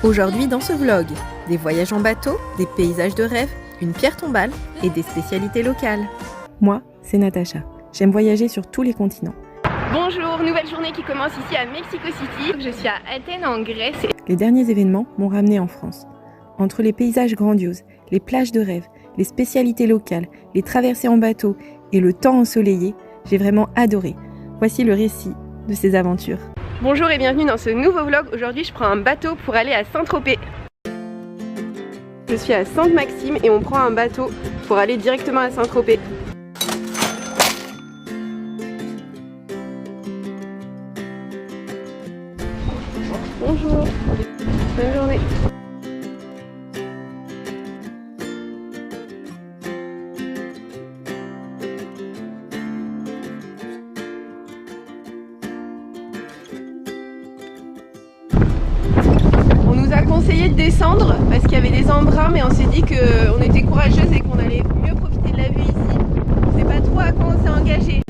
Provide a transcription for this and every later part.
Aujourd'hui dans ce vlog, des voyages en bateau, des paysages de rêve, une pierre tombale et des spécialités locales. Moi, c'est Natacha. J'aime voyager sur tous les continents. Bonjour, nouvelle journée qui commence ici à Mexico City. Je suis à Athènes en Grèce. Les derniers événements m'ont ramené en France. Entre les paysages grandioses, les plages de rêve, les spécialités locales, les traversées en bateau et le temps ensoleillé, j'ai vraiment adoré. Voici le récit de ces aventures. Bonjour et bienvenue dans ce nouveau vlog. Aujourd'hui je prends un bateau pour aller à Saint-Tropez. Je suis à Sainte-Maxime et on prend un bateau pour aller directement à Saint-Tropez. Bonjour, bonne journée. On nous a conseillé de descendre parce qu'il y avait des embruns, mais on s'est dit qu'on était courageuse et qu'on allait mieux profiter de la vue ici. On ne sait pas trop à quoi on s'est engagé.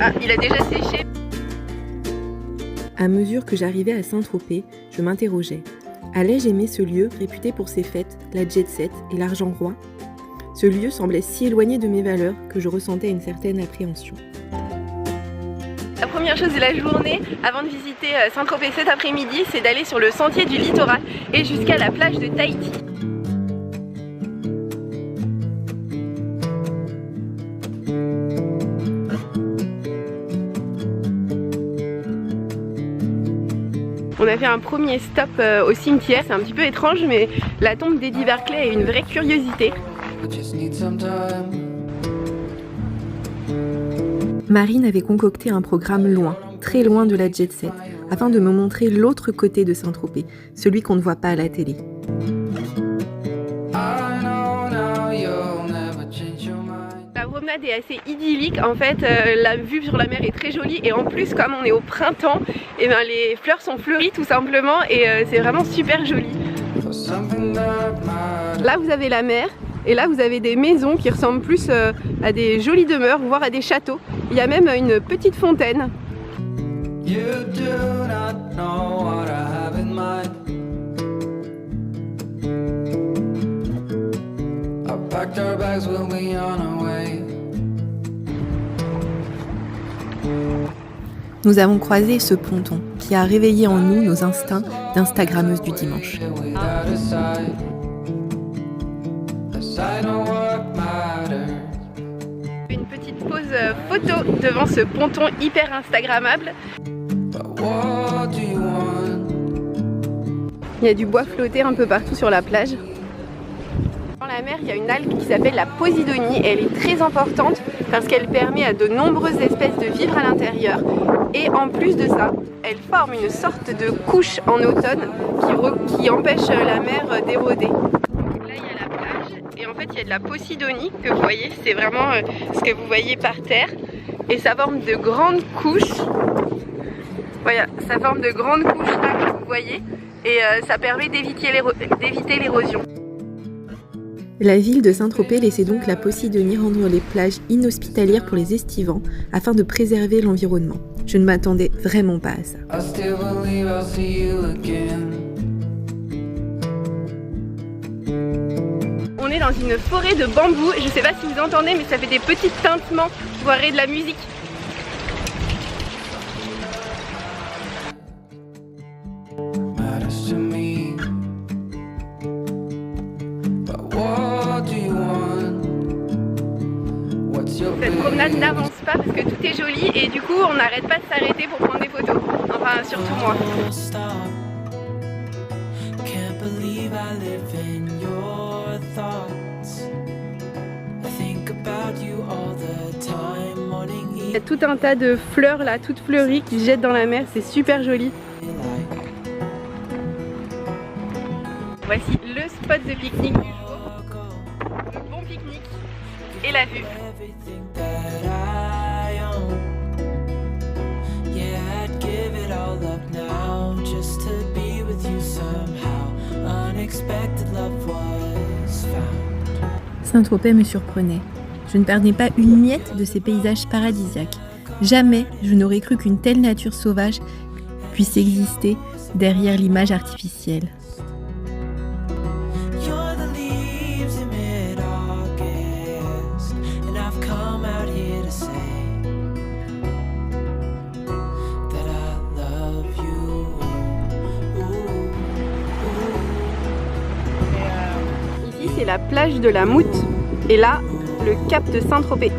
Ah, il a déjà séché. À mesure que j'arrivais à Saint-Tropez, je m'interrogeais. Allais-je aimer ce lieu réputé pour ses fêtes, la jet-set et l'argent roi? Ce lieu semblait si éloigné de mes valeurs que je ressentais une certaine appréhension. La première chose de la journée, avant de visiter Saint-Tropez cet après-midi, c'est d'aller sur le sentier du littoral et jusqu'à la plage de Tahiti. On a fait un premier stop au cimetière, c'est un petit peu étrange mais la tombe d'Eddie Barclay est une vraie curiosité. Marine avait concocté un programme loin, très loin de la jet set, afin de me montrer l'autre côté de Saint-Tropez, celui qu'on ne voit pas à la télé. La promenade est assez idyllique, en fait la vue sur la mer est très jolie et en plus comme on est au printemps, et ben, les fleurs sont fleuries tout simplement et c'est vraiment super joli. Là vous avez la mer et là vous avez des maisons qui ressemblent plus à des jolies demeures, voire à des châteaux. Il y a même une petite fontaine. Nous avons croisé ce ponton qui a réveillé en nous nos instincts d'instagrammeuse du dimanche. Une petite pause photo devant ce ponton hyper instagrammable. Il y a du bois flotté un peu partout sur la plage. Dans la mer, il y a une algue qui s'appelle la posidonie. Elle est très importante parce qu'elle permet à de nombreuses espèces de vivre à l'intérieur. Et en plus de ça, elle forme une sorte de couche en automne qui empêche la mer d'éroder. Là, il y a la plage et en fait, il y a de la posidonie que vous voyez. C'est vraiment ce que vous voyez par terre. Et ça forme de grandes couches. Voilà, ça forme de grandes couches là que vous voyez. Et ça permet d'éviter l'érosion. La ville de Saint-Tropez laissait donc la posidonie rendre les plages inhospitalières pour les estivants afin de préserver l'environnement. Je ne m'attendais vraiment pas à ça. On est dans une forêt de bambous. Je ne sais pas si vous entendez, mais ça fait des petits tintements, voire de la musique. Cette promenade n'avance pas parce que tout est joli et du coup on n'arrête pas de s'arrêter pour prendre des photos. Enfin surtout moi. a tout un tas de fleurs là, toutes fleuries qui jettent dans la mer, c'est super joli. Voici le spot de pique-nique du jour, le bon pique-nique et la vue. Saint-Tropez me surprenait. Je ne perdais pas une miette de ces paysages paradisiaques. Jamais je n'aurais cru qu'une telle nature sauvage puisse exister derrière l'image artificielle. Ici c'est la plage de la Moute et là le cap de Saint-Tropez.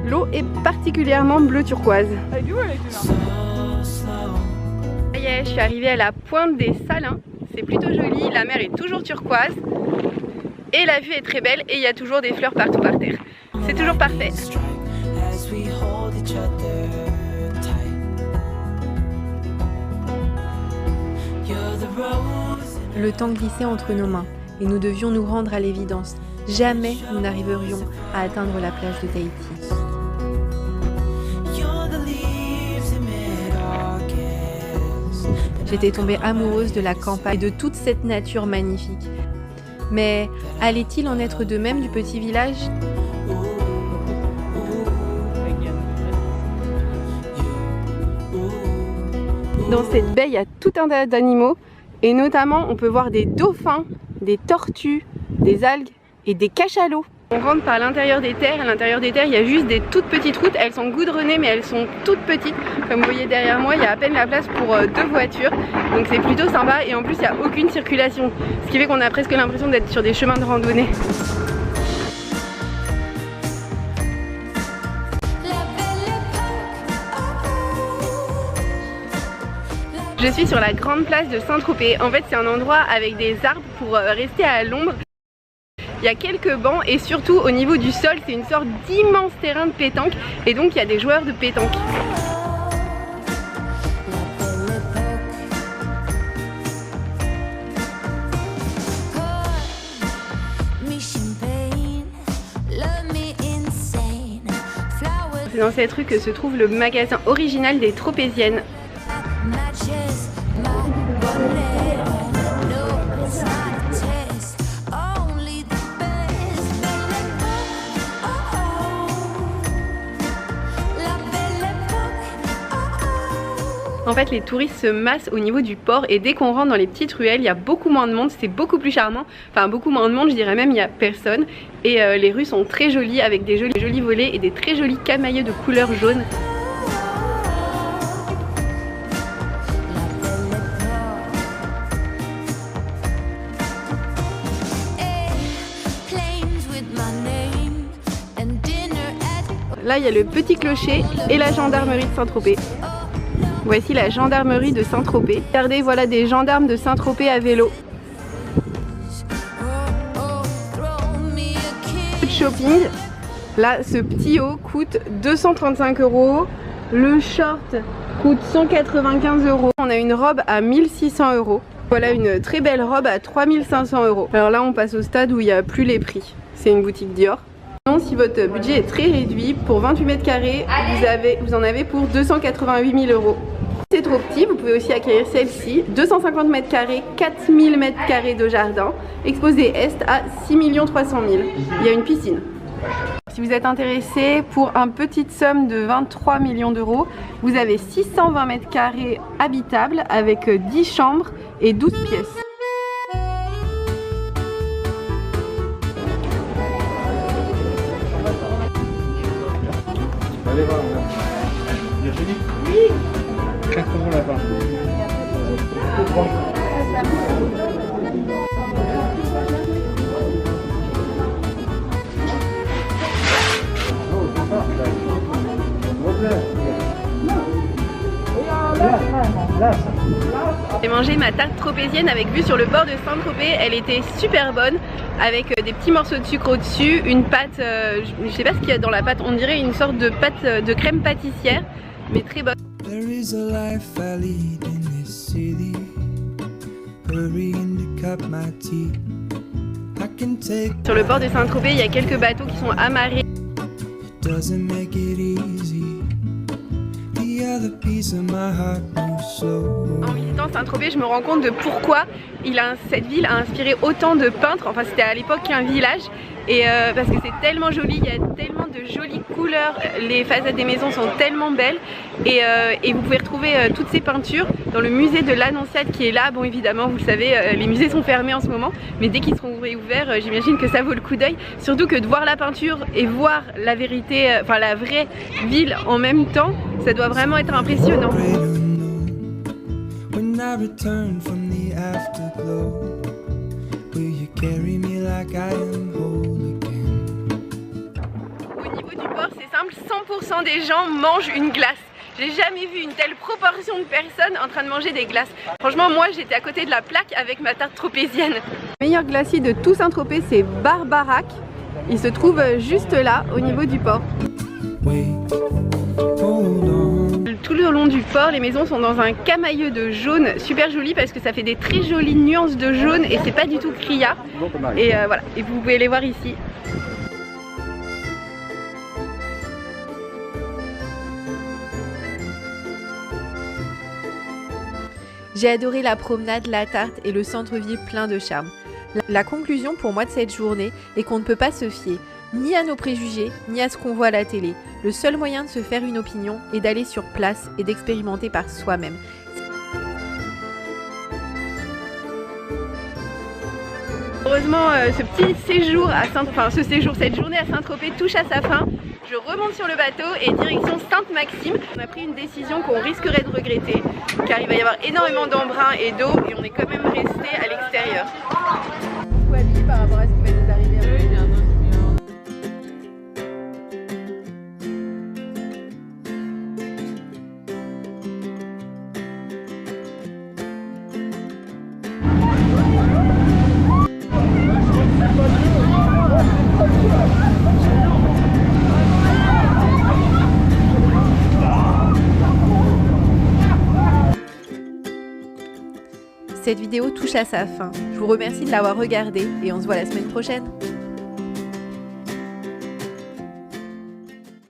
L'eau est particulièrement bleu turquoise. Ça y est, je suis arrivée à la pointe des Salins. C'est plutôt joli, la mer est toujours turquoise et la vue est très belle et il y a toujours des fleurs partout par terre. C'est toujours parfait. Le temps glissait entre nos mains et nous devions nous rendre à l'évidence. Jamais nous n'arriverions à atteindre la plage de Tahiti. J'étais tombée amoureuse de la campagne et de toute cette nature magnifique. Mais allait-il en être de même du petit village ? Dans cette baie, il y a tout un tas d'animaux et notamment on peut voir des dauphins, des tortues, des algues et des cachalots. On rentre par l'intérieur des terres. À l'intérieur des terres, il y a juste des toutes petites routes. Elles sont goudronnées mais elles sont toutes petites. Comme vous voyez derrière moi, il y a à peine la place pour 2 voitures. Donc c'est plutôt sympa et en plus il n'y a aucune circulation. Ce qui fait qu'on a presque l'impression d'être sur des chemins de randonnée. Je suis sur la grande place de Saint-Tropez. En fait, c'est un endroit avec des arbres pour rester à l'ombre. Il y a quelques bancs et surtout au niveau du sol, c'est une sorte d'immense terrain de pétanque et donc il y a des joueurs de pétanque. C'est dans cette rue que se trouve le magasin original des Tropéziennes. En fait, les touristes se massent au niveau du port et dès qu'on rentre dans les petites ruelles, il y a beaucoup moins de monde, c'est beaucoup plus charmant. Enfin, beaucoup moins de monde, je dirais même, il n'y a personne. Et les rues sont très jolies avec des jolis volets et des très jolis camailleux de couleur jaune. Là, il y a le petit clocher et la gendarmerie de Saint-Tropez. Voici la gendarmerie de Saint-Tropez. Regardez, voilà des gendarmes de Saint-Tropez à vélo. Shopping. Là, ce petit haut coûte 235 €. Le short coûte 195 €. On a une robe à 1600 €. Voilà une très belle robe à 3500 €. Alors là, on passe au stade où il n'y a plus les prix. C'est une boutique Dior. Si votre budget est très réduit, pour 28 mètres carrés, vous en avez pour 288 000 €. Si c'est trop petit, vous pouvez aussi acquérir celle-ci, 250 mètres carrés, 4000 mètres carrés de jardin, exposé est à 6 300 000 €. Il y a une piscine. Si vous êtes intéressé, pour une petite somme de 23 millions d'euros, vous avez 620 mètres carrés habitables avec 10 chambres et 12 pièces. Allez, va, Virginie ? Oui. 4 € là-bas. J'ai mangé ma tarte tropézienne avec vue sur le bord de Saint-Tropez, elle était super bonne. avec des petits morceaux de sucre au-dessus, une pâte, je sais pas ce qu'il y a dans la pâte, on dirait une sorte de pâte de crème pâtissière, mais très bonne. Sur le port de Saint-Tropez, il y a quelques bateaux qui sont amarrés. En visitant Saint-Tropez, je me rends compte de pourquoi cette ville a inspiré autant de peintres. Enfin, c'était à l'époque qu'un village. Et parce que c'est tellement joli, il y a tellement de jolies couleurs, les façades des maisons sont tellement belles. Et vous pouvez retrouver toutes ces peintures dans le musée de l'Annonciade qui est là. Bon, évidemment, vous le savez, les musées sont fermés en ce moment, mais dès qu'ils seront réouverts, j'imagine que ça vaut le coup d'œil. Surtout que de voir la peinture et voir la vérité, enfin la vraie ville en même temps, ça doit vraiment être impressionnant. Au niveau du port, c'est simple, 100% des gens mangent une glace. J'ai jamais vu une telle proportion de personnes en train de manger des glaces. Franchement, moi j'étais à côté de la plaque avec ma tarte tropézienne. Le meilleur glacier de tout Saint-Tropez, c'est Barbarac. Il se trouve juste là, au niveau du port. Tout le long du port, les maisons sont dans un camailleux de jaune super joli parce que ça fait des très jolies nuances de jaune et c'est pas du tout criard. Et voilà, et vous pouvez les voir ici. J'ai adoré la promenade, la tarte et le centre-ville plein de charme. La conclusion pour moi de cette journée est qu'on ne peut pas se fier ni à nos préjugés, ni à ce qu'on voit à la télé. Le seul moyen de se faire une opinion est d'aller sur place et d'expérimenter par soi-même. Heureusement, ce petit séjour à cette journée à Saint-Tropez touche à sa fin. Je remonte sur le bateau et direction Sainte-Maxime. On a pris une décision qu'on risquerait de regretter, car il va y avoir énormément d'embruns et d'eau et on est quand même resté à l'extérieur. Beaucoup habillé par rapport à ce qui va nous arriver. Cette vidéo touche à sa fin. Je vous remercie de l'avoir regardée et on se voit la semaine prochaine.